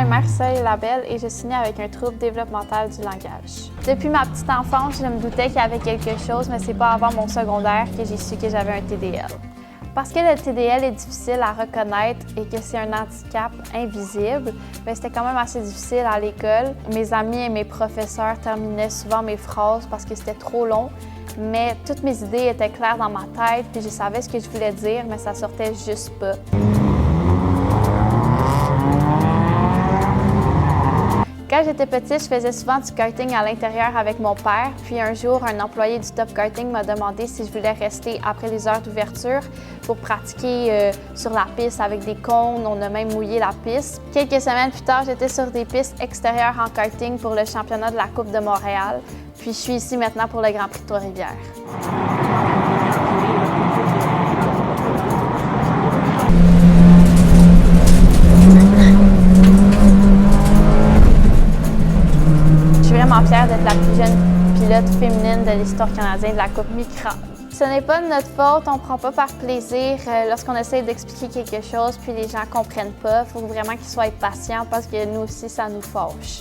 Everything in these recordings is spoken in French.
est Marseille Labelle et je suis née avec un trouble développemental du langage. Depuis ma petite enfance, je me doutais qu'il y avait quelque chose, mais c'est pas avant mon secondaire que j'ai su que j'avais un TDL. Parce que le TDL est difficile à reconnaître et que c'est un handicap invisible, c'était quand même assez difficile à l'école. Mes amis et mes professeurs terminaient souvent mes phrases parce que c'était trop long, mais toutes mes idées étaient claires dans ma tête puis je savais ce que je voulais dire, mais ça sortait juste pas. Quand j'étais petite, je faisais souvent du karting à l'intérieur avec mon père. Puis un jour, un employé du Top Karting m'a demandé si je voulais rester après les heures d'ouverture pour pratiquer sur la piste avec des cônes. On a même mouillé la piste. Quelques semaines plus tard, j'étais sur des pistes extérieures en karting pour le championnat de la Coupe de Montréal. Puis je suis ici maintenant pour le Grand Prix de Trois-Rivières. Je suis vraiment fière d'être la plus jeune pilote féminine de l'histoire canadienne de la Coupe Micra. Ce n'est pas de notre faute, on ne prend pas par plaisir lorsqu'on essaie d'expliquer quelque chose puis les gens ne comprennent pas. Il faut vraiment qu'ils soient patients parce que nous aussi, ça nous fâche.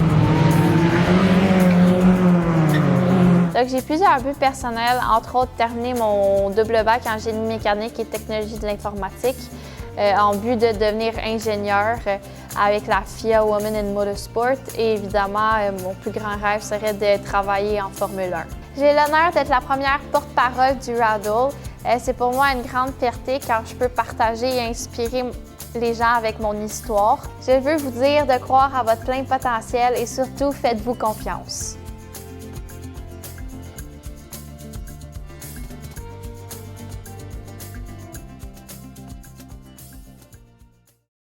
Donc, j'ai plusieurs buts personnels, entre autres terminer mon double bac en génie mécanique et technologie de l'informatique en but de devenir ingénieur avec la FIA Women in Motorsport et évidemment, mon plus grand rêve serait de travailler en Formule 1. J'ai l'honneur d'être la première porte-parole du Raddle. C'est pour moi une grande fierté car je peux partager et inspirer les gens avec mon histoire. Je veux vous dire de croire à votre plein potentiel et surtout, faites-vous confiance.